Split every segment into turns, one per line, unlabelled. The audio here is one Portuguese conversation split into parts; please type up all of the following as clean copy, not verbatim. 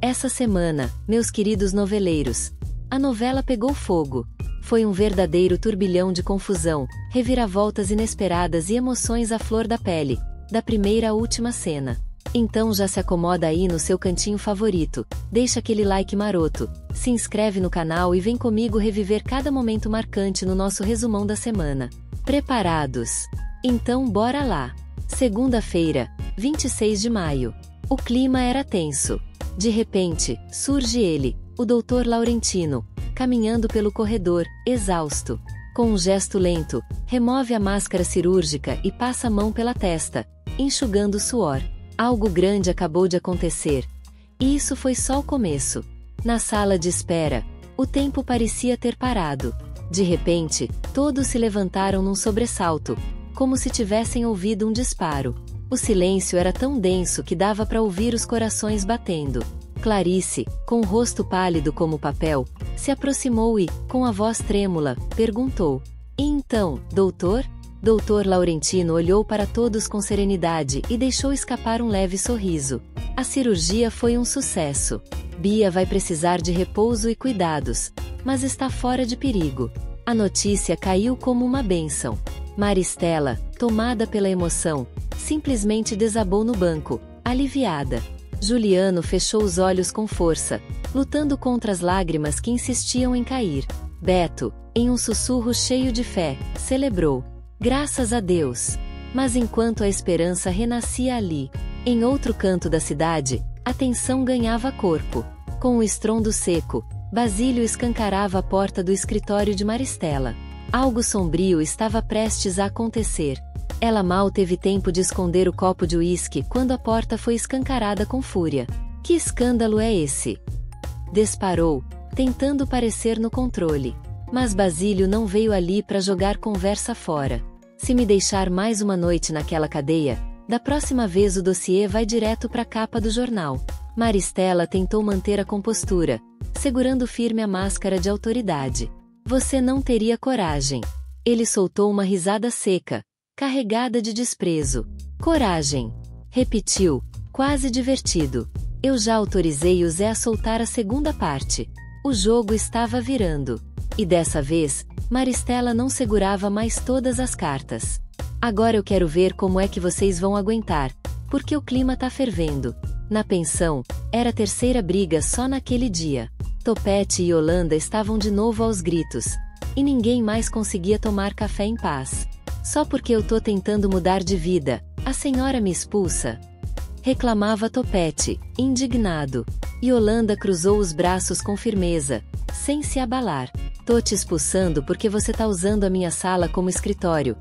Essa semana, meus queridos noveleiros, a novela pegou fogo. Foi um verdadeiro turbilhão de confusão, reviravoltas inesperadas e emoções à flor da pele, da primeira à última cena. Então já se acomoda aí no seu cantinho favorito, deixa aquele like maroto, se inscreve no canal e vem comigo reviver cada momento marcante no nosso resumão da semana. Preparados? Então bora lá! Segunda-feira, 26 de maio. O clima era tenso. De repente, surge ele, o Dr. Laurentino, caminhando pelo corredor, exausto. Com um gesto lento, remove a máscara cirúrgica e passa a mão pela testa, enxugando o suor. Algo grande acabou de acontecer. E isso foi só o começo. Na sala de espera, o tempo parecia ter parado. De repente, todos se levantaram num sobressalto, como se tivessem ouvido um disparo. O silêncio era tão denso que dava para ouvir os corações batendo. Clarice, com o rosto pálido como papel, se aproximou e, com a voz trêmula, perguntou: "E então, doutor?" Dr. Laurentino olhou para todos com serenidade e deixou escapar um leve sorriso. A cirurgia foi um sucesso. Bia vai precisar de repouso e cuidados, mas está fora de perigo. A notícia caiu como uma bênção. Maristela, tomada pela emoção, simplesmente desabou no banco, aliviada. Juliano fechou os olhos com força, lutando contra as lágrimas que insistiam em cair. Beto, em um sussurro cheio de fé, celebrou: "Graças a Deus!" Mas enquanto a esperança renascia ali, em outro canto da cidade, a tensão ganhava corpo. Com um estrondo seco, Basílio escancarava a porta do escritório de Maristela. Algo sombrio estava prestes a acontecer. Ela mal teve tempo de esconder o copo de uísque quando a porta foi escancarada com fúria. Que escândalo é esse? Disparou, tentando parecer no controle. Mas Basílio não veio ali para jogar conversa fora. Se me deixar mais uma noite naquela cadeia, da próxima vez o dossiê vai direto para a capa do jornal. Maristela tentou manter a compostura, segurando firme a máscara de autoridade. Você não teria coragem. Ele soltou uma risada seca, carregada de desprezo. Coragem. Repetiu, quase divertido. Eu já autorizei o Zé a soltar a segunda parte. O jogo estava virando. E dessa vez, Maristela não segurava mais todas as cartas. Agora eu quero ver como é que vocês vão aguentar, porque o clima tá fervendo. Na pensão, era a terceira briga só naquele dia. Topete e Yolanda estavam de novo aos gritos. E ninguém mais conseguia tomar café em paz. Só porque eu tô tentando mudar de vida, a senhora me expulsa? Reclamava Topete, indignado. Yolanda cruzou os braços com firmeza, sem se abalar. Tô te expulsando porque você tá usando a minha sala como escritório.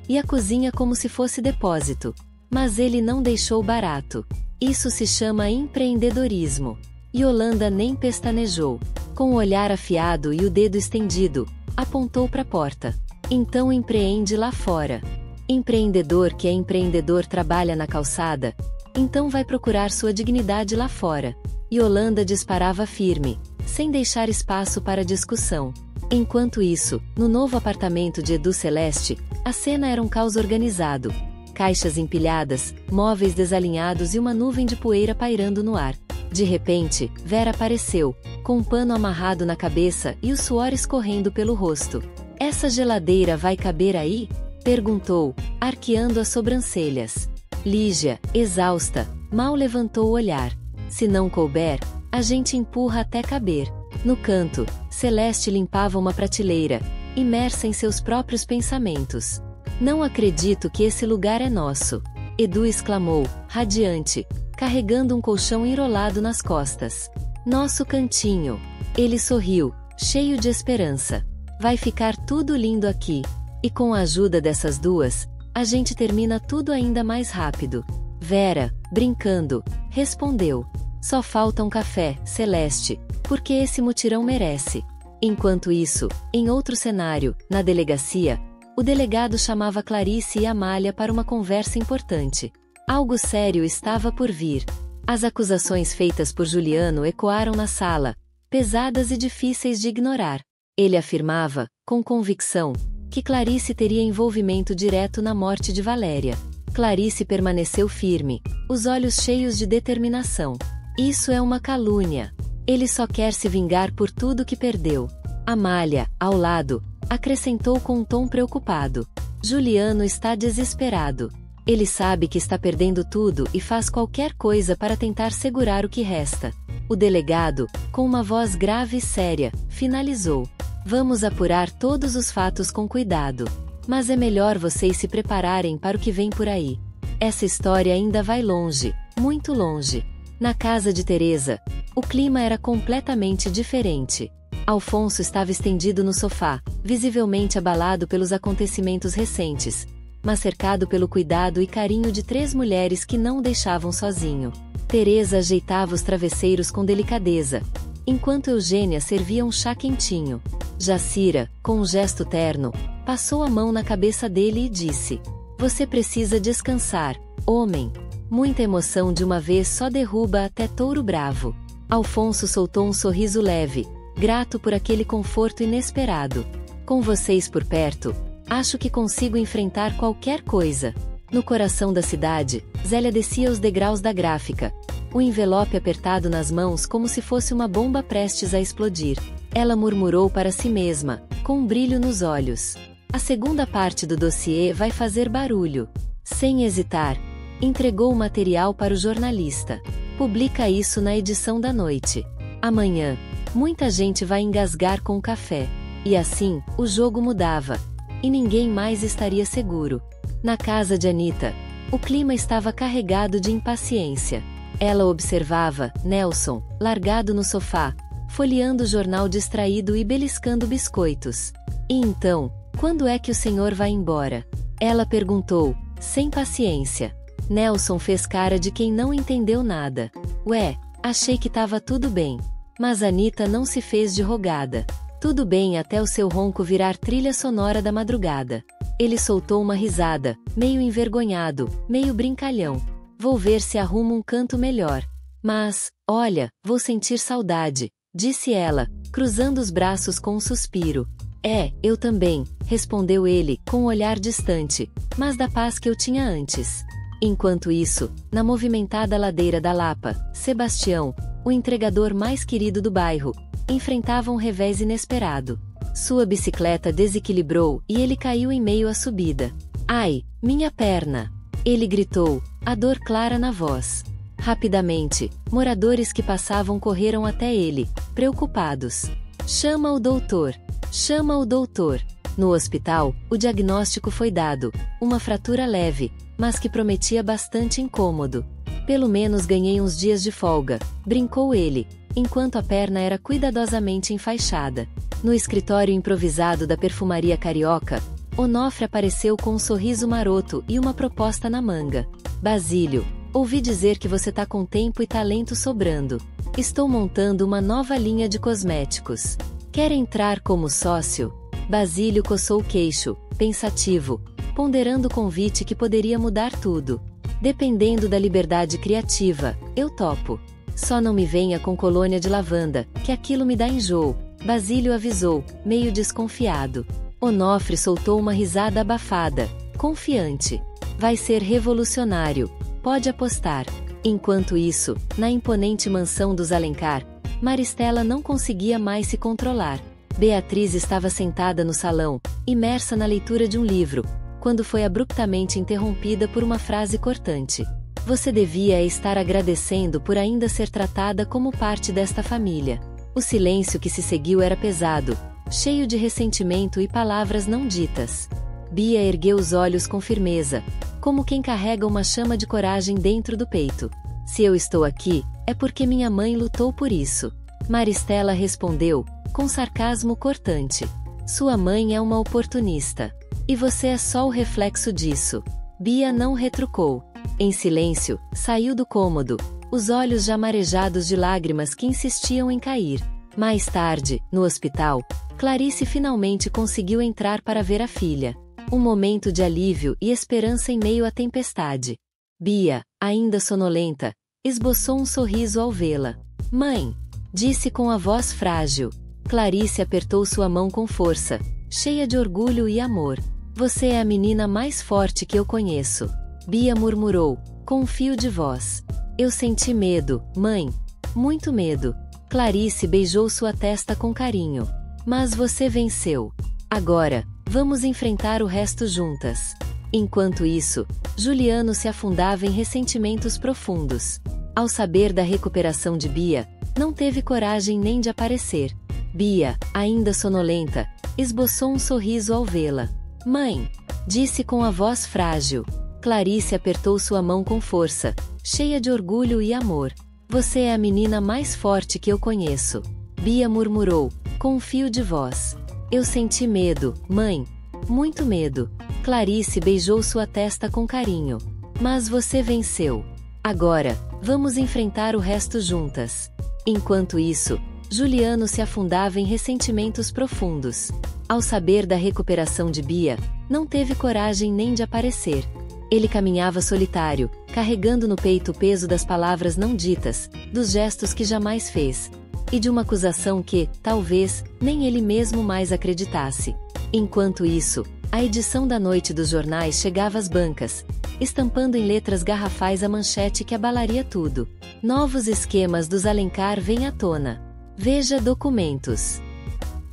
E a cozinha como se fosse depósito. Mas ele não deixou barato. Isso se chama empreendedorismo. Yolanda nem pestanejou. Com o olhar afiado e o dedo estendido, apontou para a porta. Então empreende lá fora. Empreendedor que é empreendedor trabalha na calçada, então vai procurar sua dignidade lá fora. Yolanda disparava firme, sem deixar espaço para discussão. Enquanto isso, no novo apartamento de Edu Celeste, a cena era um caos organizado. Caixas empilhadas, móveis desalinhados e uma nuvem de poeira pairando no ar. De repente, Vera apareceu, com um pano amarrado na cabeça e o suor escorrendo pelo rosto. "Essa geladeira vai caber aí?" perguntou, arqueando as sobrancelhas. Lígia, exausta, mal levantou o olhar. "Se não couber, a gente empurra até caber." No canto, Celeste limpava uma prateleira, imersa em seus próprios pensamentos. "Não acredito que esse lugar é nosso," Edu exclamou, radiante, carregando um colchão enrolado nas costas. "Nosso cantinho." Ele sorriu, cheio de esperança. "Vai ficar tudo lindo aqui. E com a ajuda dessas duas, a gente termina tudo ainda mais rápido." Vera, brincando, respondeu: "Só falta um café, Celeste, porque esse mutirão merece." Enquanto isso, em outro cenário, na delegacia, o delegado chamava Clarice e Amália para uma conversa importante. Algo sério estava por vir. As acusações feitas por Juliano ecoaram na sala, pesadas e difíceis de ignorar. Ele afirmava, com convicção, que Clarice teria envolvimento direto na morte de Valéria. Clarice permaneceu firme, os olhos cheios de determinação. Isso é uma calúnia. Ele só quer se vingar por tudo que perdeu. Amália, ao lado, acrescentou com um tom preocupado. Juliano está desesperado. Ele sabe que está perdendo tudo e faz qualquer coisa para tentar segurar o que resta. O delegado, com uma voz grave e séria, finalizou. Vamos apurar todos os fatos com cuidado. Mas é melhor vocês se prepararem para o que vem por aí. Essa história ainda vai longe, muito longe. Na casa de Teresa, o clima era completamente diferente. Alfonso estava estendido no sofá, visivelmente abalado pelos acontecimentos recentes, mas cercado pelo cuidado e carinho de 3 mulheres que não o deixavam sozinho. Teresa ajeitava os travesseiros com delicadeza, enquanto Eugênia servia um chá quentinho. Jacira, com um gesto terno, passou a mão na cabeça dele e disse: "Você precisa descansar, homem." Muita emoção de uma vez só derruba até touro bravo. Alfonso soltou um sorriso leve, grato por aquele conforto inesperado. Com vocês por perto, acho que consigo enfrentar qualquer coisa. No coração da cidade, Zélia descia os degraus da gráfica, o envelope apertado nas mãos como se fosse uma bomba prestes a explodir. Ela murmurou para si mesma, com um brilho nos olhos: "A segunda parte do dossiê vai fazer barulho." Sem hesitar, entregou o material para o jornalista. "Publica isso na edição da noite. Amanhã, muita gente vai engasgar com o café." E assim, o jogo mudava. E ninguém mais estaria seguro. Na casa de Anita, o clima estava carregado de impaciência. Ela observava Nelson, largado no sofá, folheando o jornal distraído e beliscando biscoitos. "E então, quando é que o senhor vai embora?" ela perguntou, sem paciência. Nelson fez cara de quem não entendeu nada. "Ué, achei que tava tudo bem." Mas Anita não se fez de rogada. "Tudo bem até o seu ronco virar trilha sonora da madrugada." Ele soltou uma risada, meio envergonhado, meio brincalhão. "Vou ver se arrumo um canto melhor. Mas, olha, vou sentir saudade", disse ela, cruzando os braços com um suspiro. "É, eu também", respondeu ele, com um olhar distante, mas da paz que eu tinha antes. Enquanto isso, na movimentada ladeira da Lapa, Sebastião, o entregador mais querido do bairro, enfrentava um revés inesperado. Sua bicicleta desequilibrou e ele caiu em meio à subida. "Ai, minha perna!" ele gritou, a dor clara na voz. Rapidamente, moradores que passavam correram até ele, preocupados. "Chama o doutor! Chama o doutor!" No hospital, o diagnóstico foi dado: uma fratura leve, mas que prometia bastante incômodo. "Pelo menos ganhei uns dias de folga", brincou ele, enquanto a perna era cuidadosamente enfaixada. No escritório improvisado da perfumaria carioca, Onofre apareceu com um sorriso maroto e uma proposta na manga. "Basílio, ouvi dizer que você tá com tempo e talento sobrando. Estou montando uma nova linha de cosméticos. Quer entrar como sócio?" Basílio coçou o queixo, pensativo, ponderando o convite que poderia mudar tudo. "Dependendo da liberdade criativa, eu topo. Só não me venha com colônia de lavanda, que aquilo me dá enjoo", Basílio avisou, meio desconfiado. Onofre soltou uma risada abafada, confiante. "Vai ser revolucionário, pode apostar." Enquanto isso, na imponente mansão dos Alencar, Maristela não conseguia mais se controlar. Beatriz estava sentada no salão, imersa na leitura de um livro, quando foi abruptamente interrompida por uma frase cortante. "Você devia estar agradecendo por ainda ser tratada como parte desta família." O silêncio que se seguiu era pesado, cheio de ressentimento e palavras não ditas. Bia ergueu os olhos com firmeza, como quem carrega uma chama de coragem dentro do peito. "Se eu estou aqui, é porque minha mãe lutou por isso." Maristela respondeu, com sarcasmo cortante. "Sua mãe é uma oportunista. E você é só o reflexo disso." Bia não retrucou. Em silêncio, saiu do cômodo, os olhos já marejados de lágrimas que insistiam em cair. Mais tarde, no hospital, Clarice finalmente conseguiu entrar para ver a filha. Um momento de alívio e esperança em meio à tempestade. Bia, ainda sonolenta, esboçou um sorriso ao vê-la. "Mãe!" disse com a voz frágil. Clarice apertou sua mão com força, cheia de orgulho e amor. "Você é a menina mais forte que eu conheço." Bia murmurou, com um fio de voz. "Eu senti medo, mãe." muito medo. Clarice beijou sua testa com carinho. Mas você venceu. Agora, vamos enfrentar o resto juntas. Enquanto isso, Juliano se afundava em ressentimentos profundos. Ao saber da recuperação de Bia, não teve coragem nem de aparecer. Bia, ainda sonolenta, esboçou um sorriso ao vê-la. Mãe! Disse com a voz frágil. Clarice apertou sua mão com força, cheia de orgulho e amor. Você é a menina mais forte que eu conheço. Bia murmurou, com um fio de voz. Eu senti medo, mãe. Muito medo. Clarice beijou sua testa com carinho. Mas você venceu. Agora, vamos enfrentar o resto juntas. Enquanto isso, Juliano se afundava em ressentimentos profundos. Ao saber da recuperação de Bia, não teve coragem nem de aparecer. Ele caminhava solitário, carregando no peito o peso das palavras não ditas, dos gestos que jamais fez, e de uma acusação que, talvez, nem ele mesmo mais acreditasse. Enquanto isso, a edição da noite dos jornais chegava às bancas, estampando em letras garrafais a manchete que abalaria tudo. Novos esquemas dos Alencar vêm à tona. Veja documentos.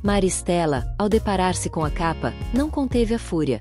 Maristela, ao deparar-se com a capa, não conteve a fúria.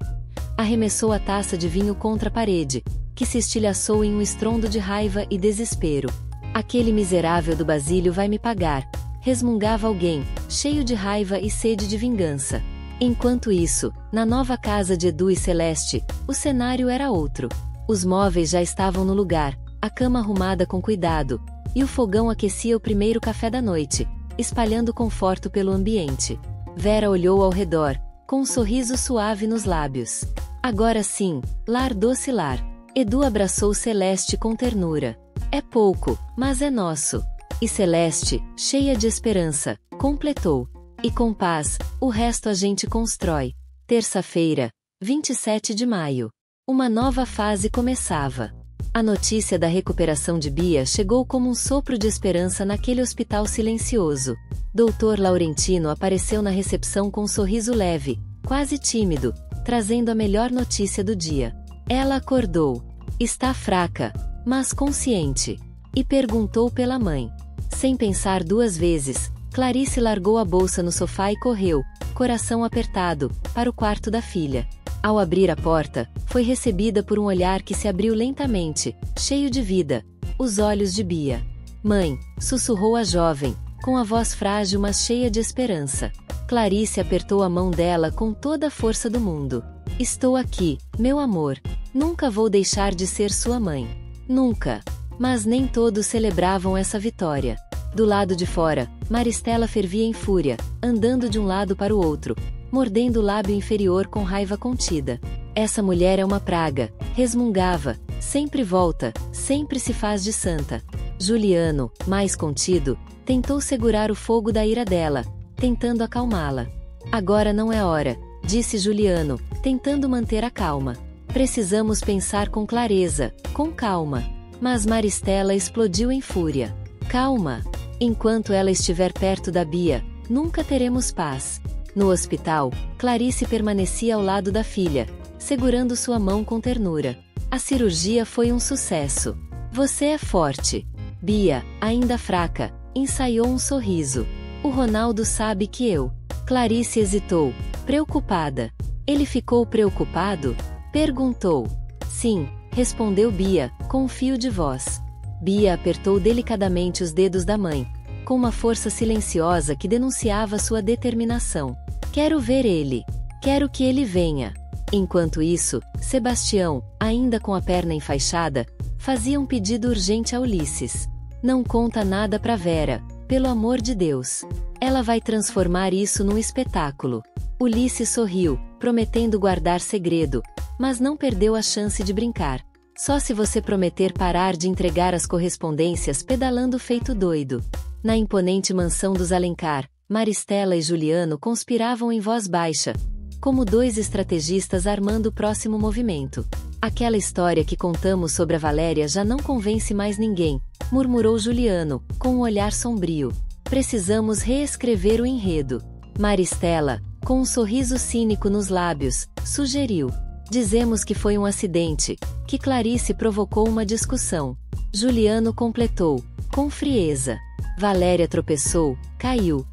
Arremessou a taça de vinho contra a parede, que se estilhaçou em um estrondo de raiva e desespero. Aquele miserável do Basílio vai me pagar, resmungava alguém, cheio de raiva e sede de vingança. Enquanto isso, na nova casa de Edu e Celeste, o cenário era outro. Os móveis já estavam no lugar, a cama arrumada com cuidado, e o fogão aquecia o primeiro café da noite, espalhando conforto pelo ambiente. Vera olhou ao redor, com um sorriso suave nos lábios. Agora sim, lar doce lar. Edu abraçou Celeste com ternura. É pouco, mas é nosso. E Celeste, cheia de esperança, completou. E com paz, o resto a gente constrói. Terça-feira, 27 de maio. Uma nova fase começava. A notícia da recuperação de Bia chegou como um sopro de esperança naquele hospital silencioso. Dr. Laurentino apareceu na recepção com um sorriso leve, quase tímido, trazendo a melhor notícia do dia. Ela acordou. Está fraca, mas consciente. E perguntou pela mãe. Sem pensar duas vezes, Clarice largou a bolsa no sofá e correu, coração apertado, para o quarto da filha. Ao abrir a porta, foi recebida por um olhar que se abriu lentamente, cheio de vida, os olhos de Bia. Mãe, sussurrou a jovem, com a voz frágil mas cheia de esperança. Clarice apertou a mão dela com toda a força do mundo. Estou aqui, meu amor. Nunca vou deixar de ser sua mãe. Nunca. Mas nem todos celebravam essa vitória. Do lado de fora, Maristela fervia em fúria, andando de um lado para o outro, mordendo o lábio inferior com raiva contida. Essa mulher é uma praga, resmungava, sempre volta, sempre se faz de santa. Juliano, mais contido, tentou segurar o fogo da ira dela, tentando acalmá-la. Agora não é hora, disse Juliano, tentando manter a calma. Precisamos pensar com clareza, com calma. Mas Maristela explodiu em fúria. Calma! Enquanto ela estiver perto da Bia, nunca teremos paz. No hospital, Clarice permanecia ao lado da filha, segurando sua mão com ternura. A cirurgia foi um sucesso. Você é forte. Bia, ainda fraca, ensaiou um sorriso. O Ronaldo sabe que eu. Clarice hesitou, preocupada. Ele ficou preocupado? Perguntou. Sim, respondeu Bia, com um fio de voz. Bia apertou delicadamente os dedos da mãe, com uma força silenciosa que denunciava sua determinação. Quero ver ele. Quero que ele venha. Enquanto isso, Sebastião, ainda com a perna enfaixada, fazia um pedido urgente a Ulisses. Não conta nada pra Vera, pelo amor de Deus. Ela vai transformar isso num espetáculo. Ulisses sorriu, prometendo guardar segredo, mas não perdeu a chance de brincar. Só se você prometer parar de entregar as correspondências pedalando feito doido. Na imponente mansão dos Alencar, Maristela e Juliano conspiravam em voz baixa, como dois estrategistas armando o próximo movimento. Aquela história que contamos sobre a Valéria já não convence mais ninguém, murmurou Juliano, com um olhar sombrio. Precisamos reescrever o enredo. Maristela, com um sorriso cínico nos lábios, sugeriu. Dizemos que foi um acidente, que Clarice provocou uma discussão. Juliano completou, com frieza. Valéria tropeçou, caiu.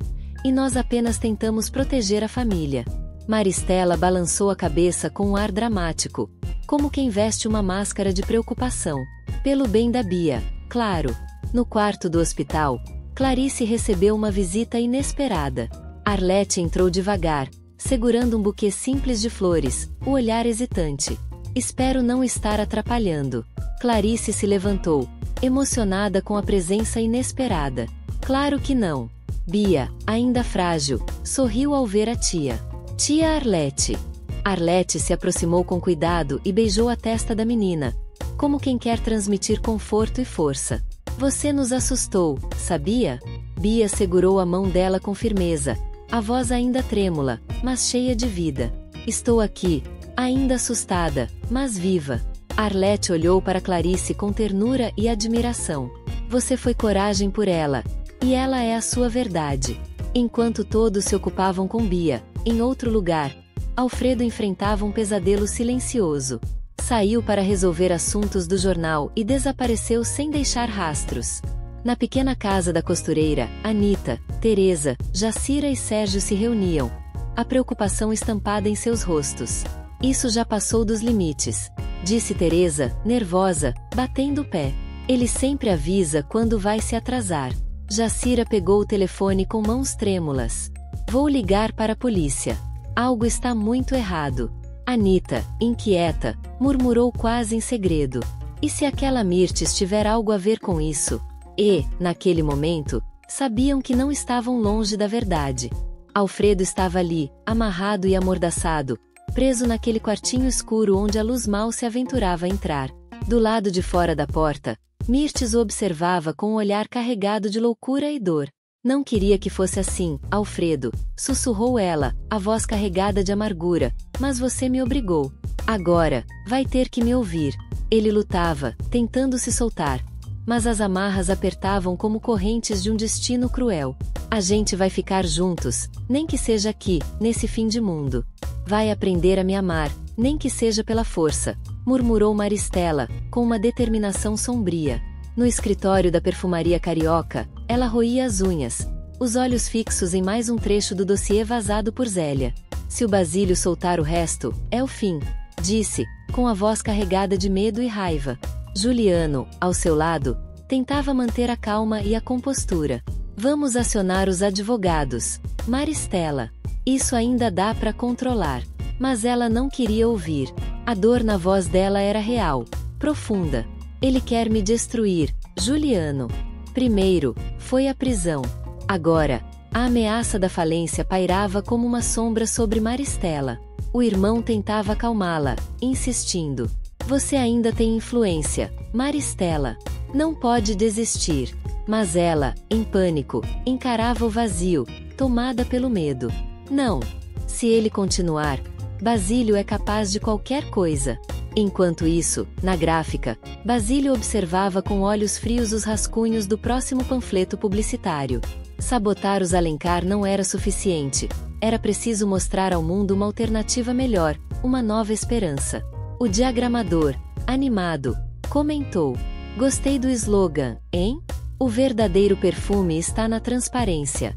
E nós apenas tentamos proteger a família. Maristela balançou a cabeça com um ar dramático, como quem veste uma máscara de preocupação. Pelo bem da Bia, claro. No quarto do hospital, Clarice recebeu uma visita inesperada. Arlete entrou devagar, segurando um buquê simples de flores, o olhar hesitante. Espero não estar atrapalhando. Clarice se levantou, emocionada com a presença inesperada. Claro que não. Bia, ainda frágil, sorriu ao ver a tia. Tia Arlete. Arlete se aproximou com cuidado e beijou a testa da menina, como quem quer transmitir conforto e força. Você nos assustou, sabia? Bia segurou a mão dela com firmeza, a voz ainda trêmula, mas cheia de vida. Estou aqui, ainda assustada, mas viva. Arlete olhou para Clarice com ternura e admiração. Você foi coragem por ela, e ela é a sua verdade. Enquanto todos se ocupavam com Bia, em outro lugar, Alfredo enfrentava um pesadelo silencioso. Saiu para resolver assuntos do jornal e desapareceu sem deixar rastros. Na pequena casa da costureira, Anita, Teresa, Jacira e Sérgio se reuniam, a preocupação estampada em seus rostos. Isso já passou dos limites, disse Teresa, nervosa, batendo o pé. Ele sempre avisa quando vai se atrasar. Jacira pegou o telefone com mãos trêmulas. Vou ligar para a polícia. Algo está muito errado. Anita, inquieta, murmurou quase em segredo. E se aquela Mirtes tiver algo a ver com isso? E, naquele momento, sabiam que não estavam longe da verdade. Alfredo estava ali, amarrado e amordaçado, preso naquele quartinho escuro onde a luz mal se aventurava a entrar. Do lado de fora da porta, Mirtes o observava com um olhar carregado de loucura e dor. Não queria que fosse assim, Alfredo, sussurrou ela, a voz carregada de amargura, mas você me obrigou. Agora, vai ter que me ouvir. Ele lutava, tentando se soltar, mas as amarras apertavam como correntes de um destino cruel. A gente vai ficar juntos, nem que seja aqui, nesse fim de mundo. Vai aprender a me amar, nem que seja pela força, murmurou Maristela, com uma determinação sombria. No escritório da perfumaria carioca, ela roía as unhas, os olhos fixos em mais um trecho do dossiê vazado por Zélia. Se o Basílio soltar o resto, é o fim, disse, com a voz carregada de medo e raiva. Juliano, ao seu lado, tentava manter a calma e a compostura. Vamos acionar os advogados. Maristela. Isso ainda dá para controlar. Mas ela não queria ouvir. A dor na voz dela era real, profunda. Ele quer me destruir, Juliano. Primeiro, foi a prisão. Agora, a ameaça da falência pairava como uma sombra sobre Maristela. O irmão tentava acalmá-la, insistindo. Você ainda tem influência, Maristela. Não pode desistir. Mas ela, em pânico, encarava o vazio, tomada pelo medo. Não. Se ele continuar, Basílio é capaz de qualquer coisa. Enquanto isso, na gráfica, Basílio observava com olhos frios os rascunhos do próximo panfleto publicitário. Sabotar os Alencar não era suficiente. Era preciso mostrar ao mundo uma alternativa melhor, uma nova esperança. O diagramador, animado, comentou. Gostei do slogan, hein? O verdadeiro perfume está na transparência.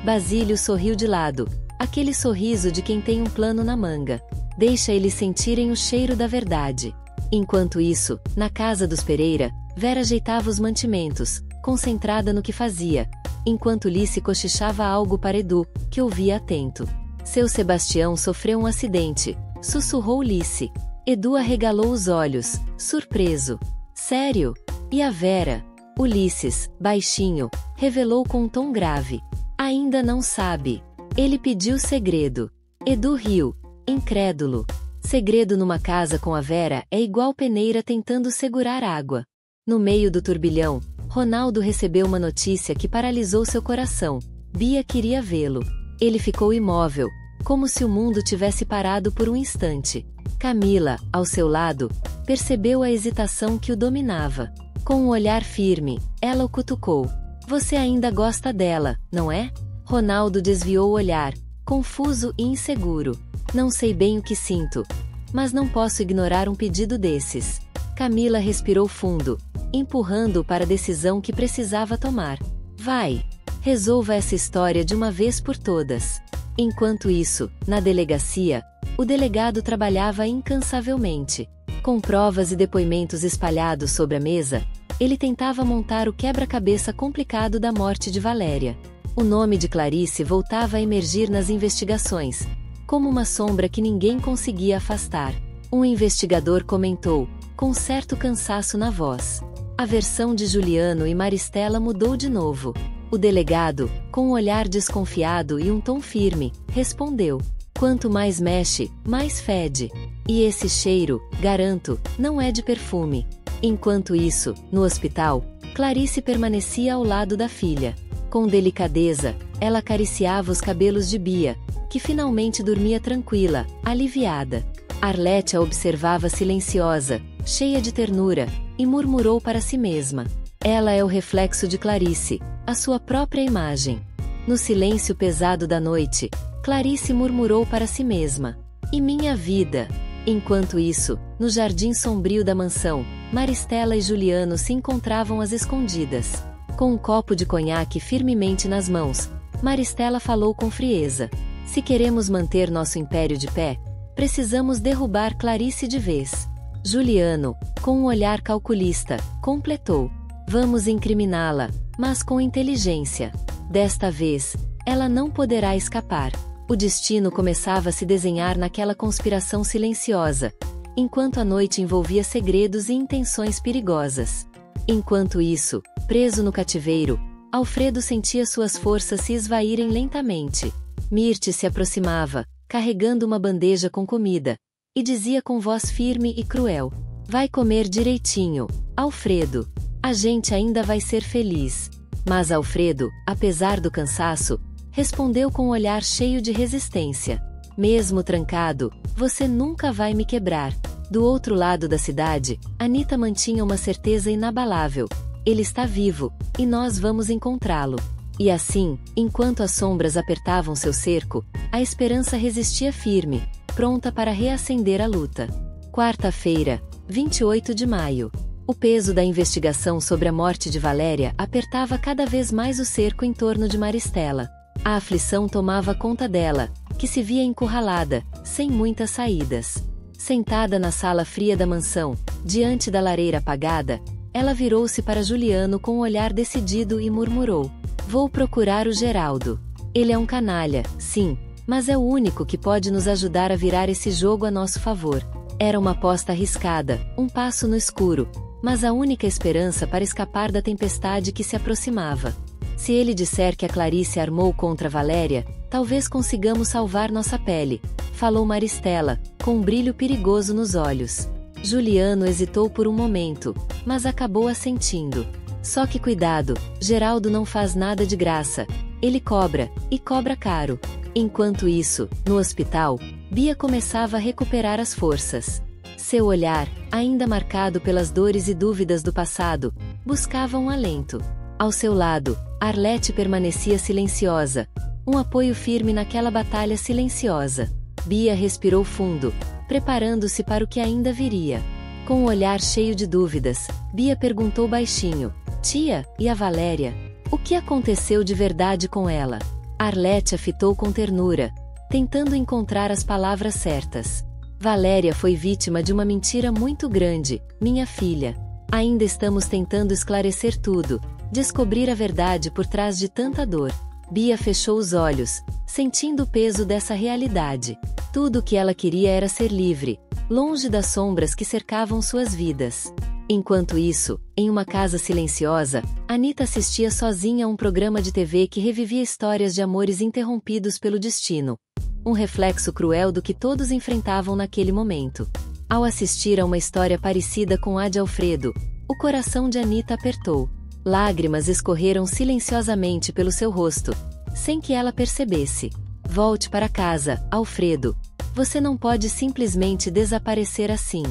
Basílio sorriu de lado, aquele sorriso de quem tem um plano na manga. Deixa eles sentirem o cheiro da verdade. Enquanto isso, na casa dos Pereira, Vera ajeitava os mantimentos, concentrada no que fazia, enquanto Lice cochichava algo para Edu, que ouvia atento. Seu Sebastião sofreu um acidente, sussurrou Lice. Edu arregalou os olhos, surpreso. Sério? E a Vera? Ulisses, baixinho, revelou com um tom grave. Ainda não sabe. Ele pediu segredo. Edu riu, incrédulo. Segredo numa casa com a Vera é igual peneira tentando segurar água. No meio do turbilhão, Ronaldo recebeu uma notícia que paralisou seu coração. Bia queria vê-lo. Ele ficou imóvel, como se o mundo tivesse parado por um instante. Camila, ao seu lado, percebeu a hesitação que o dominava. Com um olhar firme, ela o cutucou. Você ainda gosta dela, não é? Ronaldo desviou o olhar, confuso e inseguro. Não sei bem o que sinto, mas não posso ignorar um pedido desses. Camila respirou fundo, empurrando-o para a decisão que precisava tomar. Vai! Resolva essa história de uma vez por todas. Enquanto isso, na delegacia, o delegado trabalhava incansavelmente. Com provas e depoimentos espalhados sobre a mesa, ele tentava montar o quebra-cabeça complicado da morte de Valéria. O nome de Clarice voltava a emergir nas investigações, como uma sombra que ninguém conseguia afastar. Um investigador comentou, com certo cansaço na voz. A versão de Juliano e Maristela mudou de novo. O delegado, com um olhar desconfiado e um tom firme, respondeu: quanto mais mexe, mais fede. E esse cheiro, garanto, não é de perfume. Enquanto isso, no hospital, Clarice permanecia ao lado da filha. Com delicadeza, ela acariciava os cabelos de Bia, que finalmente dormia tranquila, aliviada. Arlete a observava silenciosa, cheia de ternura, e murmurou para si mesma: ela é o reflexo de Clarice, a sua própria imagem. No silêncio pesado da noite, Clarice murmurou para si mesma: e minha vida? Enquanto isso, no jardim sombrio da mansão, Maristela e Juliano se encontravam às escondidas. Com um copo de conhaque firmemente nas mãos, Maristela falou com frieza: se queremos manter nosso império de pé, precisamos derrubar Clarice de vez. Juliano, com um olhar calculista, completou: vamos incriminá-la, mas com inteligência. Desta vez, ela não poderá escapar. O destino começava a se desenhar naquela conspiração silenciosa, enquanto a noite envolvia segredos e intenções perigosas. Enquanto isso, preso no cativeiro, Alfredo sentia suas forças se esvaírem lentamente. Mirte se aproximava, carregando uma bandeja com comida, e dizia com voz firme e cruel: vai comer direitinho, Alfredo. A gente ainda vai ser feliz. Mas Alfredo, apesar do cansaço, respondeu com um olhar cheio de resistência: mesmo trancado, você nunca vai me quebrar. Do outro lado da cidade, Anita mantinha uma certeza inabalável: ele está vivo, e nós vamos encontrá-lo. E assim, enquanto as sombras apertavam seu cerco, a esperança resistia firme, pronta para reacender a luta. Quarta-feira, 28 de maio. O peso da investigação sobre a morte de Valéria apertava cada vez mais o cerco em torno de Maristela. A aflição tomava conta dela, que se via encurralada, sem muitas saídas. Sentada na sala fria da mansão, diante da lareira apagada, ela virou-se para Juliano com um olhar decidido e murmurou: vou procurar o Geraldo. Ele é um canalha, sim, mas é o único que pode nos ajudar a virar esse jogo a nosso favor. Era uma aposta arriscada, um passo no escuro, mas a única esperança para escapar da tempestade que se aproximava. Se ele disser que a Clarice armou contra Valéria, talvez consigamos salvar nossa pele, falou Maristela, com um brilho perigoso nos olhos. Juliano hesitou por um momento, mas acabou assentindo. Só que cuidado, Geraldo não faz nada de graça. Ele cobra, e cobra caro. Enquanto isso, no hospital, Bia começava a recuperar as forças. Seu olhar, ainda marcado pelas dores e dúvidas do passado, buscava um alento. Ao seu lado, Arlete permanecia silenciosa, um apoio firme naquela batalha silenciosa. Bia respirou fundo, preparando-se para o que ainda viria. Com um olhar cheio de dúvidas, Bia perguntou baixinho: tia, e a Valéria? O que aconteceu de verdade com ela? Arlete a fitou com ternura, tentando encontrar as palavras certas. Valéria foi vítima de uma mentira muito grande, minha filha. Ainda estamos tentando esclarecer tudo, descobrir a verdade por trás de tanta dor. Bia fechou os olhos, sentindo o peso dessa realidade. Tudo o que ela queria era ser livre, longe das sombras que cercavam suas vidas. Enquanto isso, em uma casa silenciosa, Anita assistia sozinha a um programa de TV que revivia histórias de amores interrompidos pelo destino. Um reflexo cruel do que todos enfrentavam naquele momento. Ao assistir a uma história parecida com a de Alfredo, o coração de Anita apertou. Lágrimas escorreram silenciosamente pelo seu rosto, sem que ela percebesse. Volte para casa, Alfredo. Você não pode simplesmente desaparecer assim.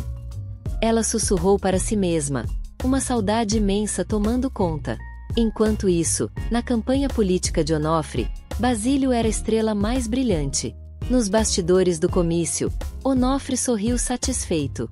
Ela sussurrou para si mesma, uma saudade imensa tomando conta. Enquanto isso, na campanha política de Onofre, Basílio era a estrela mais brilhante. Nos bastidores do comício, Onofre sorriu satisfeito.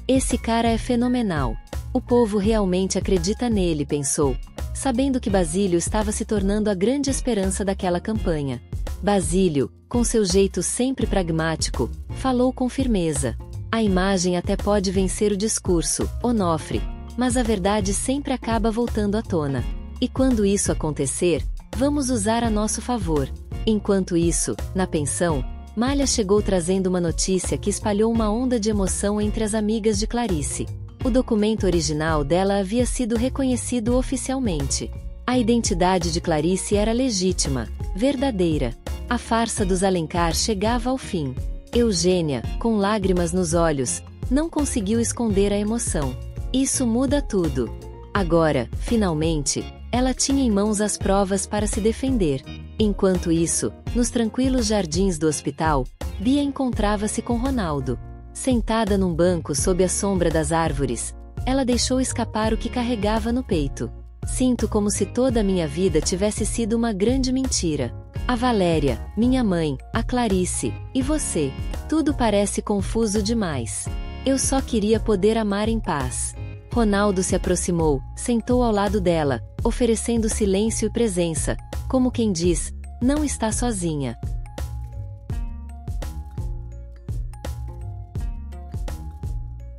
Esse cara é fenomenal. O povo realmente acredita nele, pensou. sabendo que Basílio estava se tornando a grande esperança daquela campanha. Basílio, com seu jeito sempre pragmático, falou com firmeza. A imagem até pode vencer o discurso, Onofre, mas a verdade sempre acaba voltando à tona. E quando isso acontecer, vamos usar a nosso favor. Enquanto isso, na pensão, Malha chegou trazendo uma notícia que espalhou uma onda de emoção entre as amigas de Clarice. O documento original dela havia sido reconhecido oficialmente. A identidade de Clarice era legítima, verdadeira. A farsa dos Alencar chegava ao fim. Eugênia, com lágrimas nos olhos, não conseguiu esconder a emoção. Isso muda tudo. Agora, finalmente, ela tinha em mãos as provas para se defender. Enquanto isso, nos tranquilos jardins do hospital, Bia encontrava-se com Ronaldo. Sentada num banco sob a sombra das árvores, ela deixou escapar o que carregava no peito. Sinto como se toda a minha vida tivesse sido uma grande mentira. A Valéria, minha mãe, a Clarice, e você. Tudo parece confuso demais. Eu só queria poder amar em paz. Ronaldo se aproximou, sentou ao lado dela, oferecendo silêncio e presença, como quem diz, não está sozinha.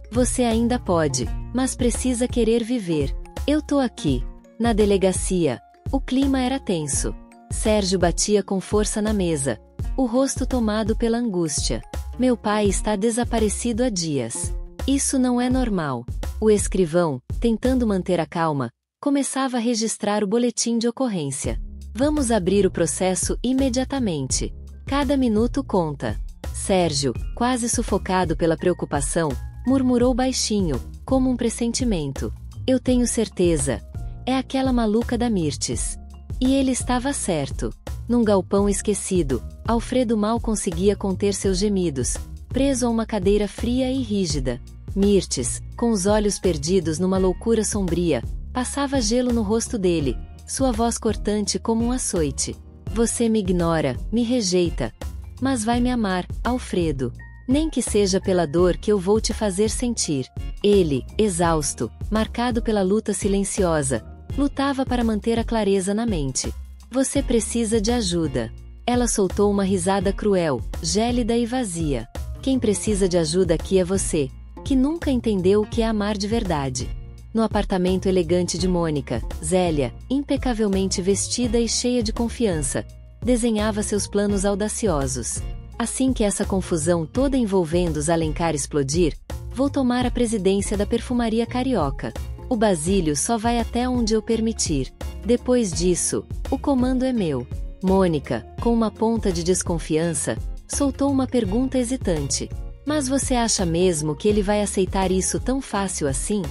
Você ainda pode, mas precisa querer viver. Eu tô aqui. Na delegacia, o clima era tenso. Sérgio batia com força na mesa, o rosto tomado pela angústia. Meu pai está desaparecido há dias. Isso não é normal. O escrivão, tentando manter a calma, começava a registrar o boletim de ocorrência. Vamos abrir o processo imediatamente. Cada minuto conta. Sérgio, quase sufocado pela preocupação, murmurou baixinho, como um pressentimento. Eu tenho certeza. É aquela maluca da Mirtes. E ele estava certo. Num galpão esquecido, Alfredo mal conseguia conter seus gemidos, preso a uma cadeira fria e rígida. Mirtes, com os olhos perdidos numa loucura sombria, passava gelo no rosto dele, sua voz cortante como um açoite. Você me ignora, me rejeita. Mas vai me amar, Alfredo. Nem que seja pela dor que eu vou te fazer sentir. Ele, exausto, marcado pela luta silenciosa, lutava para manter a clareza na mente. Você precisa de ajuda. Ela soltou uma risada cruel, gélida e vazia. Quem precisa de ajuda aqui é você, que nunca entendeu o que é amar de verdade. No apartamento elegante de Mônica, Zélia, impecavelmente vestida e cheia de confiança, desenhava seus planos audaciosos. Assim que essa confusão toda envolvendo os Alencar explodir, vou tomar a presidência da perfumaria carioca. O Basílio só vai até onde eu permitir. Depois disso, o comando é meu. Mônica, com uma ponta de desconfiança, soltou uma pergunta hesitante. Mas você acha mesmo que ele vai aceitar isso tão fácil assim?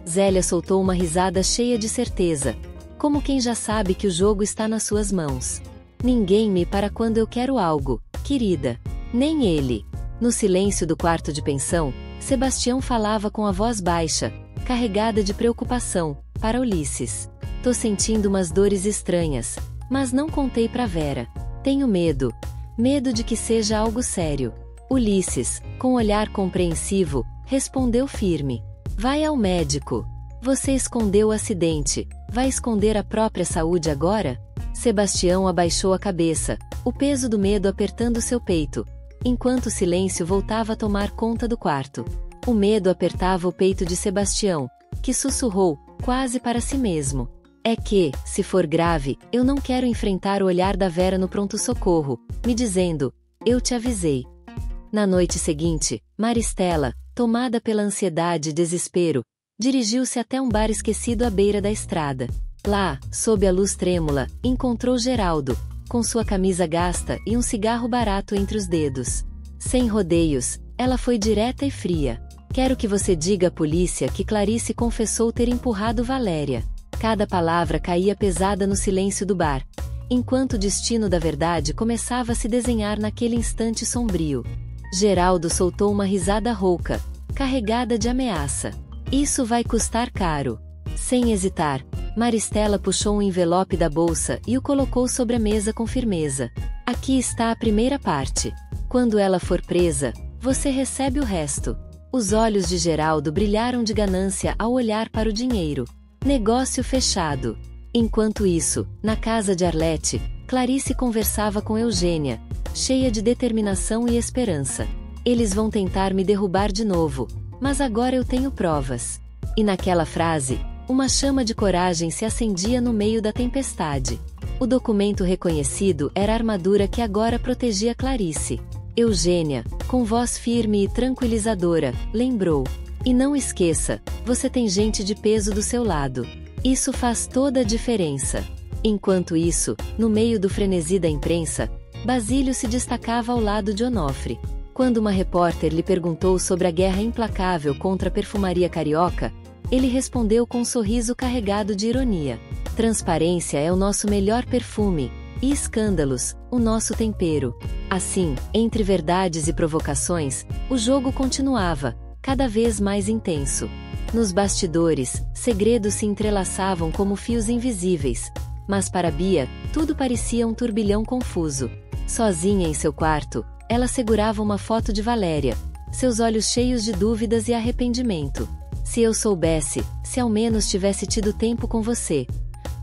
Zélia soltou uma risada cheia de certeza, como quem já sabe que o jogo está nas suas mãos. Ninguém me para quando eu quero algo, querida. Nem ele. No silêncio do quarto de pensão, Sebastião falava com a voz baixa, carregada de preocupação, para Ulisses. Tô sentindo umas dores estranhas, mas não contei pra Vera. Tenho medo. Medo de que seja algo sério. Ulisses, com olhar compreensivo, respondeu firme. Vai ao médico. Você escondeu o acidente. Vai esconder a própria saúde agora? Sebastião abaixou a cabeça, o peso do medo apertando seu peito, enquanto o silêncio voltava a tomar conta do quarto. O medo apertava o peito de Sebastião, que sussurrou, quase para si mesmo. É que, se for grave, eu não quero enfrentar o olhar da Vera no pronto-socorro, me dizendo, eu te avisei. Na noite seguinte, Maristela, tomada pela ansiedade e desespero, dirigiu-se até um bar esquecido à beira da estrada. Lá, sob a luz trêmula, encontrou Geraldo, com sua camisa gasta e um cigarro barato entre os dedos. Sem rodeios, ela foi direta e fria. Quero que você diga à polícia que Clarice confessou ter empurrado Valéria. Cada palavra caía pesada no silêncio do bar, enquanto o destino da verdade começava a se desenhar naquele instante sombrio. Geraldo soltou uma risada rouca, carregada de ameaça. Isso vai custar caro. Sem hesitar, Maristela puxou um envelope da bolsa e o colocou sobre a mesa com firmeza. Aqui está a primeira parte. Quando ela for presa, você recebe o resto. Os olhos de Geraldo brilharam de ganância ao olhar para o dinheiro. Negócio fechado. Enquanto isso, na casa de Arlete, Clarice conversava com Eugênia, cheia de determinação e esperança. Eles vão tentar me derrubar de novo, mas agora eu tenho provas. E naquela frase, uma chama de coragem se acendia no meio da tempestade. O documento reconhecido era a armadura que agora protegia Clarice. Eugênia, com voz firme e tranquilizadora, lembrou: "E não esqueça, você tem gente de peso do seu lado. Isso faz toda a diferença." Enquanto isso, no meio do frenesi da imprensa, Basílio se destacava ao lado de Onofre. Quando uma repórter lhe perguntou sobre a guerra implacável contra a perfumaria carioca, ele respondeu com um sorriso carregado de ironia: "Transparência é o nosso melhor perfume, e escândalos, o nosso tempero." Assim, entre verdades e provocações, o jogo continuava, cada vez mais intenso. Nos bastidores, segredos se entrelaçavam como fios invisíveis, mas para Bia, tudo parecia um turbilhão confuso. Sozinha em seu quarto, ela segurava uma foto de Valéria, seus olhos cheios de dúvidas e arrependimento. "Se eu soubesse, se ao menos tivesse tido tempo com você",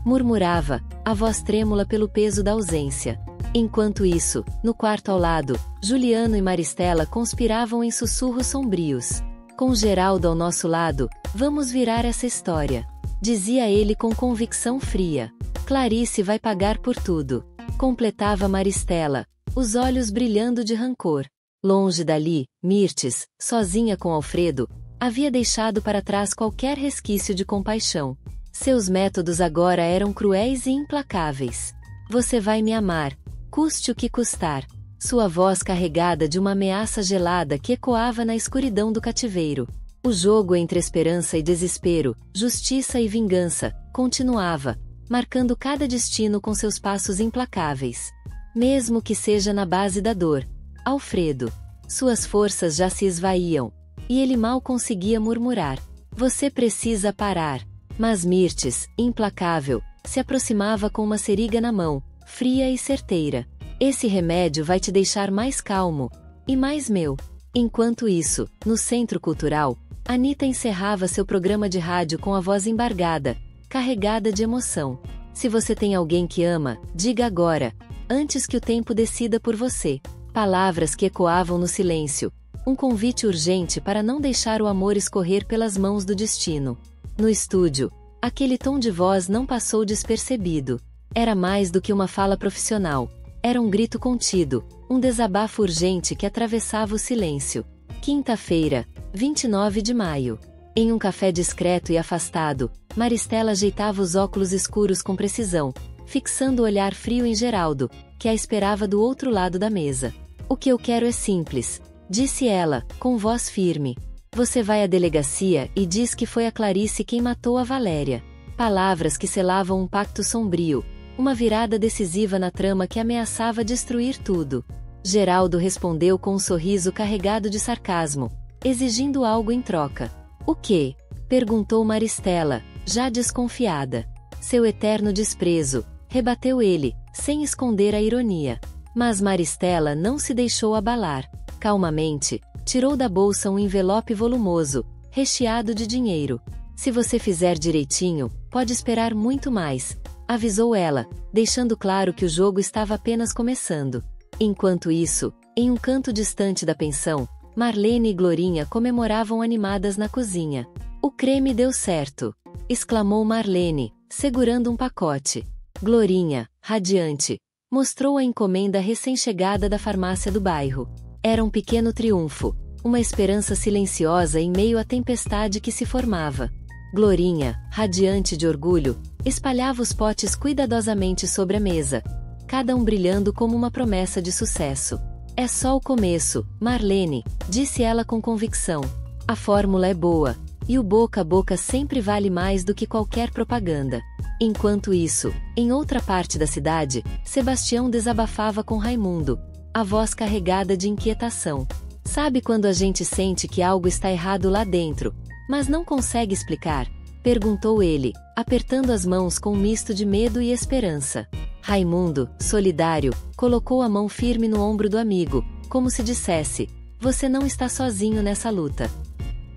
murmurava, a voz trêmula pelo peso da ausência. Enquanto isso, no quarto ao lado, Juliano e Maristela conspiravam em sussurros sombrios. "Com Geraldo ao nosso lado, vamos virar essa história", dizia ele com convicção fria. "Clarice vai pagar por tudo", completava Maristela, os olhos brilhando de rancor. Longe dali, Mirtes, sozinha com Alfredo, havia deixado para trás qualquer resquício de compaixão. Seus métodos agora eram cruéis e implacáveis. "Você vai me amar, custe o que custar." Sua voz carregada de uma ameaça gelada que ecoava na escuridão do cativeiro. O jogo entre esperança e desespero, justiça e vingança, continuava, marcando cada destino com seus passos implacáveis. Mesmo que seja na base da dor. Alfredo. Suas forças já se esvaíam. E ele mal conseguia murmurar: "Você precisa parar." Mas Mirtes, implacável, se aproximava com uma seriga na mão, fria e certeira. "Esse remédio vai te deixar mais calmo. E mais meu." Enquanto isso, no Centro Cultural, Anita encerrava seu programa de rádio com a voz embargada, carregada de emoção. "Se você tem alguém que ama, diga agora, antes que o tempo decida por você." Palavras que ecoavam no silêncio. Um convite urgente para não deixar o amor escorrer pelas mãos do destino. No estúdio, aquele tom de voz não passou despercebido. Era mais do que uma fala profissional. Era um grito contido, um desabafo urgente que atravessava o silêncio. Quinta-feira, 29 de maio. Em um café discreto e afastado, Maristela ajeitava os óculos escuros com precisão, fixando o olhar frio em Geraldo, que a esperava do outro lado da mesa. "O que eu quero é simples", disse ela, com voz firme. "Você vai à delegacia e diz que foi a Clarice quem matou a Valéria." Palavras que selavam um pacto sombrio, uma virada decisiva na trama que ameaçava destruir tudo. Geraldo respondeu com um sorriso carregado de sarcasmo, exigindo algo em troca. "O quê?" perguntou Maristela, já desconfiada. "Seu eterno desprezo", rebateu ele, sem esconder a ironia. Mas Maristela não se deixou abalar. Calmamente, tirou da bolsa um envelope volumoso, recheado de dinheiro. "Se você fizer direitinho, pode esperar muito mais", avisou ela, deixando claro que o jogo estava apenas começando. Enquanto isso, em um canto distante da pensão, Marlene e Glorinha comemoravam animadas na cozinha. "O creme deu certo", exclamou Marlene, segurando um pacote. Glorinha, radiante, mostrou a encomenda recém-chegada da farmácia do bairro. Era um pequeno triunfo, uma esperança silenciosa em meio à tempestade que se formava. Glorinha, radiante de orgulho, espalhava os potes cuidadosamente sobre a mesa, cada um brilhando como uma promessa de sucesso. "É só o começo, Marlene", disse ela com convicção. "A fórmula é boa, e o boca a boca sempre vale mais do que qualquer propaganda." Enquanto isso, em outra parte da cidade, Sebastião desabafava com Raimundo, a voz carregada de inquietação. "Sabe quando a gente sente que algo está errado lá dentro, mas não consegue explicar?" perguntou ele, apertando as mãos com um misto de medo e esperança. Raimundo, solidário, colocou a mão firme no ombro do amigo, como se dissesse: "Você não está sozinho nessa luta."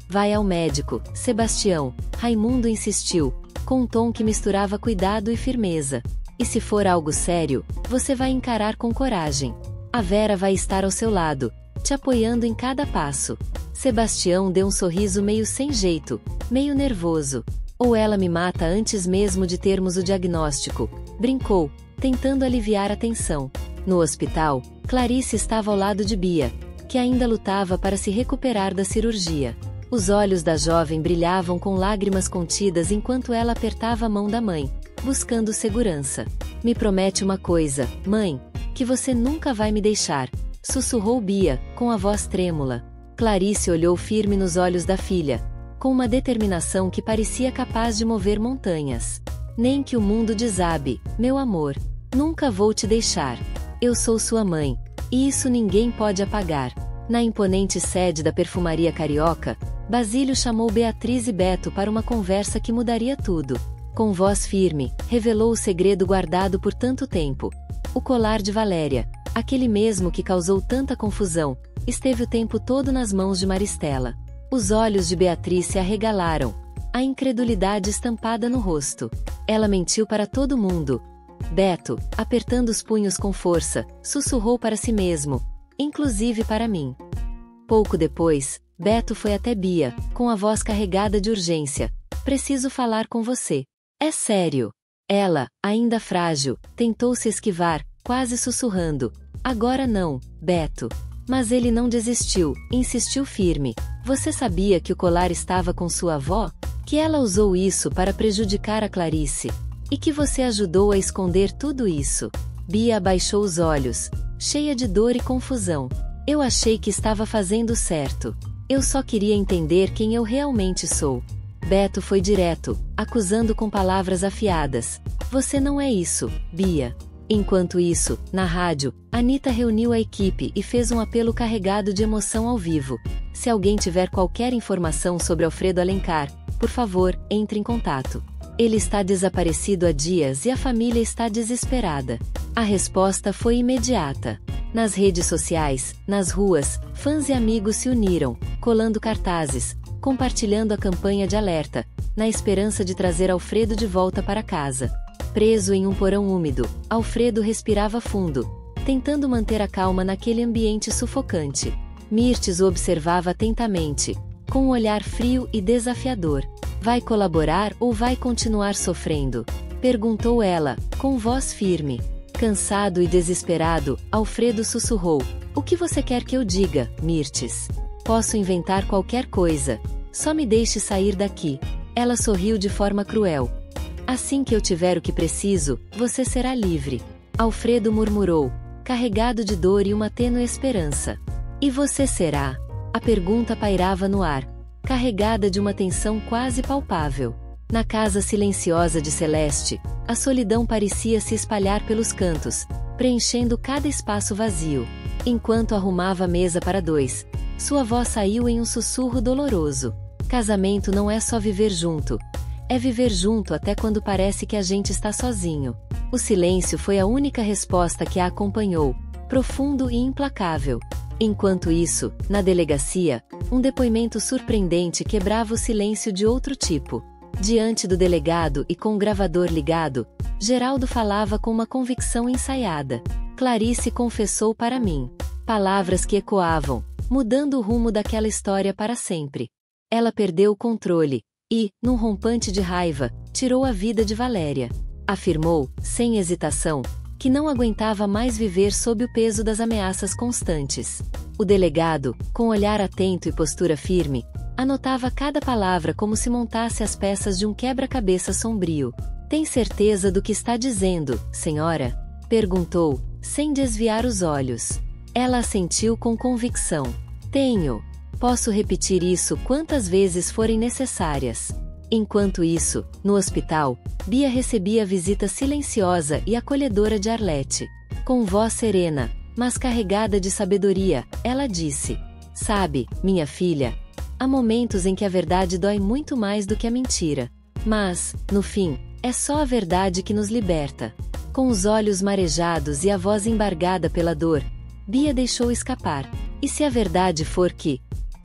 "Vai ao médico, Sebastião", Raimundo insistiu, com um tom que misturava cuidado e firmeza. E se for algo sério, você vai encarar com coragem. A Vera vai estar ao seu lado, te apoiando em cada passo. Sebastião deu um sorriso meio sem jeito, meio nervoso. Ou ela me mata antes mesmo de termos o diagnóstico, brincou, tentando aliviar a tensão. No hospital, Clarice estava ao lado de Bia, que ainda lutava para se recuperar da cirurgia. Os olhos da jovem brilhavam com lágrimas contidas enquanto ela apertava a mão da mãe, buscando segurança. Me promete uma coisa, mãe, que você nunca vai me deixar, sussurrou Bia, com a voz trêmula. Clarice olhou firme nos olhos da filha, com uma determinação que parecia capaz de mover montanhas. Nem que o mundo desabe, meu amor. Nunca vou te deixar. Eu sou sua mãe, e isso ninguém pode apagar. Na imponente sede da perfumaria carioca, Basílio chamou Beatriz e Beto para uma conversa que mudaria tudo. Com voz firme, revelou o segredo guardado por tanto tempo. O colar de Valéria, aquele mesmo que causou tanta confusão, esteve o tempo todo nas mãos de Maristela. Os olhos de Beatriz se arregalaram, a incredulidade estampada no rosto. Ela mentiu para todo mundo. Beto, apertando os punhos com força, sussurrou para si mesmo, inclusive para mim. Pouco depois, Beto foi até Bia, com a voz carregada de urgência. Preciso falar com você. É sério. Ela, ainda frágil, tentou se esquivar, quase sussurrando. Agora não, Beto. Mas ele não desistiu, insistiu firme. Você sabia que o colar estava com sua avó? Que ela usou isso para prejudicar a Clarice? E que você ajudou a esconder tudo isso? Bia abaixou os olhos, cheia de dor e confusão. Eu achei que estava fazendo certo. Eu só queria entender quem eu realmente sou. Beto foi direto, acusando com palavras afiadas. Você não é isso, Bia. Enquanto isso, na rádio, Anitta reuniu a equipe e fez um apelo carregado de emoção ao vivo. Se alguém tiver qualquer informação sobre Alfredo Alencar, por favor, entre em contato. Ele está desaparecido há dias e a família está desesperada. A resposta foi imediata. Nas redes sociais, nas ruas, fãs e amigos se uniram, colando cartazes, compartilhando a campanha de alerta, na esperança de trazer Alfredo de volta para casa. Preso em um porão úmido, Alfredo respirava fundo, tentando manter a calma naquele ambiente sufocante. Mirtes o observava atentamente, com um olhar frio e desafiador. Vai colaborar ou vai continuar sofrendo? Perguntou ela, com voz firme. Cansado e desesperado, Alfredo sussurrou. O que você quer que eu diga, Mirtes? Posso inventar qualquer coisa. Só me deixe sair daqui. Ela sorriu de forma cruel. Assim que eu tiver o que preciso, você será livre. Alfredo murmurou, carregado de dor e uma tênue esperança. E você será? A pergunta pairava no ar, carregada de uma tensão quase palpável. Na casa silenciosa de Celeste, a solidão parecia se espalhar pelos cantos, preenchendo cada espaço vazio. Enquanto arrumava a mesa para dois, sua voz saiu em um sussurro doloroso. Casamento não é só viver junto. É viver junto até quando parece que a gente está sozinho. O silêncio foi a única resposta que a acompanhou, profundo e implacável. Enquanto isso, na delegacia, um depoimento surpreendente quebrava o silêncio de outro tipo. Diante do delegado e com o gravador ligado, Geraldo falava com uma convicção ensaiada. Clarice confessou para mim. Palavras que ecoavam, mudando o rumo daquela história para sempre. Ela perdeu o controle e, num rompante de raiva, tirou a vida de Valéria. Afirmou, sem hesitação, que não aguentava mais viver sob o peso das ameaças constantes. O delegado, com olhar atento e postura firme, anotava cada palavra como se montasse as peças de um quebra-cabeça sombrio. Tem certeza do que está dizendo, senhora? Perguntou, sem desviar os olhos. Ela assentiu com convicção. Tenho. Posso repetir isso quantas vezes forem necessárias. Enquanto isso, no hospital, Bia recebia a visita silenciosa e acolhedora de Arlete. Com voz serena, mas carregada de sabedoria, ela disse: Sabe, minha filha, há momentos em que a verdade dói muito mais do que a mentira. Mas, no fim, é só a verdade que nos liberta. Com os olhos marejados e a voz embargada pela dor, Bia deixou escapar. E se a verdade for que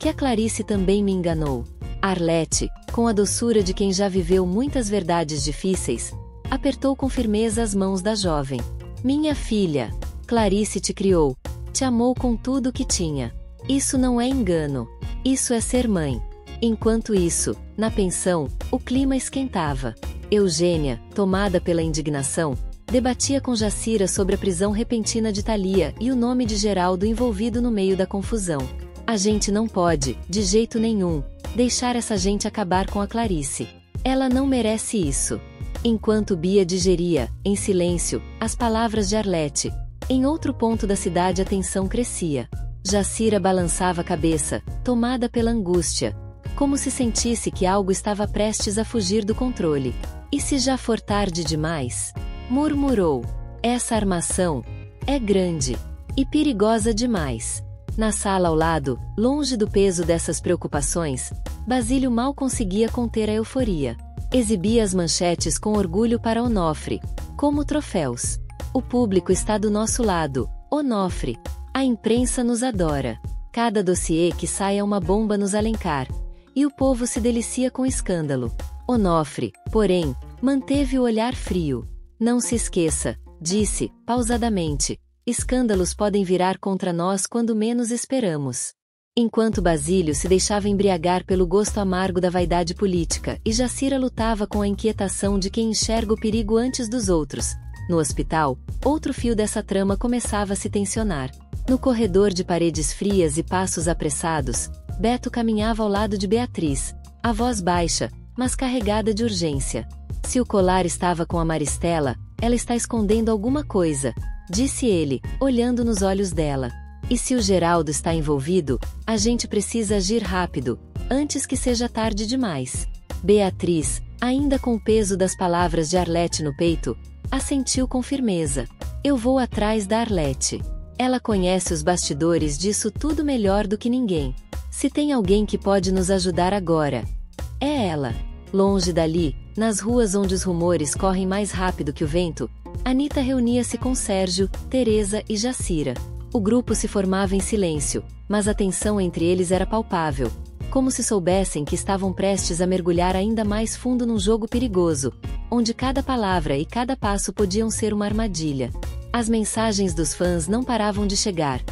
a Clarice também me enganou? Arlete, com a doçura de quem já viveu muitas verdades difíceis, apertou com firmeza as mãos da jovem. Minha filha, Clarice te criou, te amou com tudo o que tinha. Isso não é engano. Isso é ser mãe. Enquanto isso, na pensão, o clima esquentava. Eugênia, tomada pela indignação, debatia com Jacira sobre a prisão repentina de Thalia e o nome de Geraldo envolvido no meio da confusão. A gente não pode, de jeito nenhum, deixar essa gente acabar com a Clarice. Ela não merece isso. Enquanto Bia digeria, em silêncio, as palavras de Arlete, em outro ponto da cidade a tensão crescia. Jacira balançava a cabeça, tomada pela angústia, como se sentisse que algo estava prestes a fugir do controle. E se já for tarde demais? Murmurou. Essa armação é grande e perigosa demais. Na sala ao lado, longe do peso dessas preocupações, Basílio mal conseguia conter a euforia. Exibia as manchetes com orgulho para Onofre, como troféus. O público está do nosso lado, Onofre. A imprensa nos adora. Cada dossiê que sai é uma bomba nos Alencar. E o povo se delicia com o escândalo. Onofre, porém, manteve o olhar frio. Não se esqueça, disse, pausadamente, escândalos podem virar contra nós quando menos esperamos. Enquanto Basílio se deixava embriagar pelo gosto amargo da vaidade política e Jacira lutava com a inquietação de quem enxerga o perigo antes dos outros, no hospital, outro fio dessa trama começava a se tensionar. No corredor de paredes frias e passos apressados, Beto caminhava ao lado de Beatriz, a voz baixa, mas carregada de urgência. Se o colar estava com a Maristela, ela está escondendo alguma coisa, disse ele, olhando nos olhos dela. E se o Geraldo está envolvido, a gente precisa agir rápido, antes que seja tarde demais. Beatriz, ainda com o peso das palavras de Arlete no peito, assentiu com firmeza. Eu vou atrás da Arlete. Ela conhece os bastidores disso tudo melhor do que ninguém. Se tem alguém que pode nos ajudar agora, é ela. Longe dali, nas ruas onde os rumores correm mais rápido que o vento, Anita reunia-se com Sérgio, Teresa e Jacira. O grupo se formava em silêncio, mas a tensão entre eles era palpável, como se soubessem que estavam prestes a mergulhar ainda mais fundo num jogo perigoso, onde cada palavra e cada passo podiam ser uma armadilha. As mensagens dos fãs não paravam de chegar.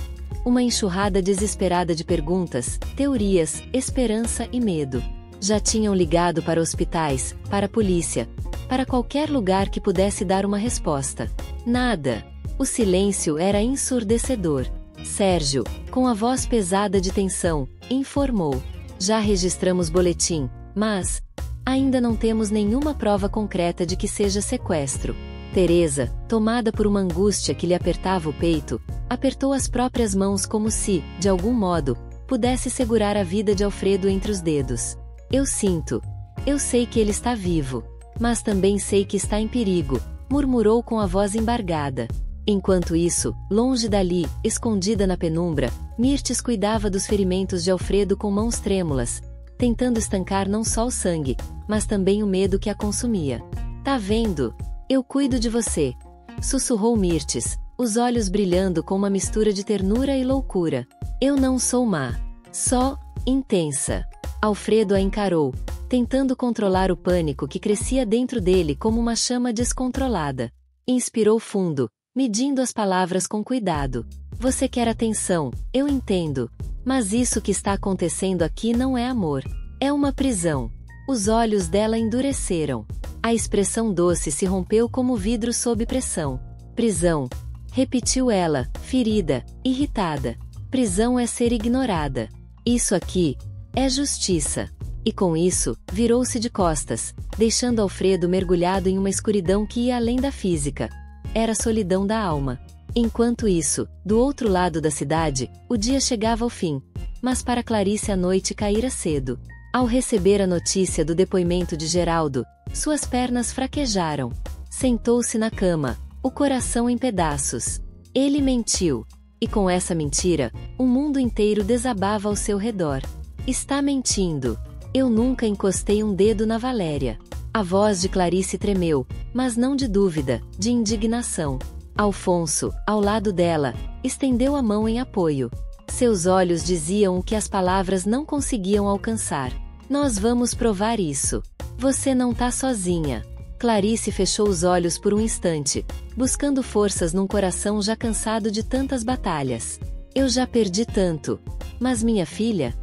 Uma enxurrada desesperada de perguntas, teorias, esperança e medo. Já tinham ligado para hospitais, para a polícia, para qualquer lugar que pudesse dar uma resposta. Nada. O silêncio era ensurdecedor. Sérgio, com a voz pesada de tensão, informou. Já registramos boletim, mas ainda não temos nenhuma prova concreta de que seja sequestro. Teresa, tomada por uma angústia que lhe apertava o peito, apertou as próprias mãos como se, de algum modo, pudesse segurar a vida de Alfredo entre os dedos. Eu sei que ele está vivo, mas também sei que está em perigo, murmurou com a voz embargada. Enquanto isso, longe dali, escondida na penumbra, Mirtes cuidava dos ferimentos de Alfredo com mãos trêmulas, tentando estancar não só o sangue, mas também o medo que a consumia. Tá vendo? Eu cuido de você, sussurrou Mirtes, os olhos brilhando com uma mistura de ternura e loucura. Eu não sou má, só intensa. Alfredo a encarou, tentando controlar o pânico que crescia dentro dele como uma chama descontrolada. Inspirou fundo, medindo as palavras com cuidado. Você quer atenção, eu entendo, mas isso que está acontecendo aqui não é amor. É uma prisão. Os olhos dela endureceram. A expressão doce se rompeu como vidro sob pressão. Prisão. Repetiu ela, ferida, irritada. Prisão é ser ignorada. Isso aqui é justiça. E com isso, virou-se de costas, deixando Alfredo mergulhado em uma escuridão que ia além da física. Era a solidão da alma. Enquanto isso, do outro lado da cidade, o dia chegava ao fim. Mas para Clarice a noite caíra cedo. Ao receber a notícia do depoimento de Geraldo, suas pernas fraquejaram. Sentou-se na cama, o coração em pedaços. Ele mentiu. E com essa mentira, o mundo inteiro desabava ao seu redor. Está mentindo. Eu nunca encostei um dedo na Valéria. A voz de Clarice tremeu, mas não de dúvida, de indignação. Alfonso, ao lado dela, estendeu a mão em apoio. Seus olhos diziam o que as palavras não conseguiam alcançar. Nós vamos provar isso. Você não tá sozinha. Clarice fechou os olhos por um instante, buscando forças num coração já cansado de tantas batalhas. Eu já perdi tanto. Mas minha filha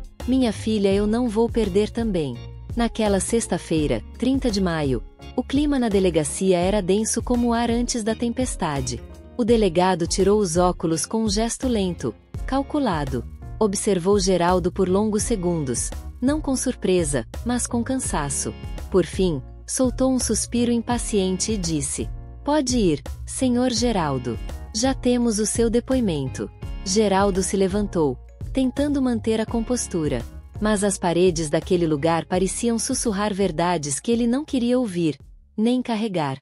eu não vou perder também. Naquela sexta-feira, 30 de maio, o clima na delegacia era denso como o ar antes da tempestade. O delegado tirou os óculos com um gesto lento, calculado. Observou Geraldo por longos segundos, não com surpresa, mas com cansaço. Por fim, soltou um suspiro impaciente e disse: "Pode ir, senhor Geraldo. Já temos o seu depoimento." Geraldo se levantou, tentando manter a compostura. Mas as paredes daquele lugar pareciam sussurrar verdades que ele não queria ouvir, nem carregar.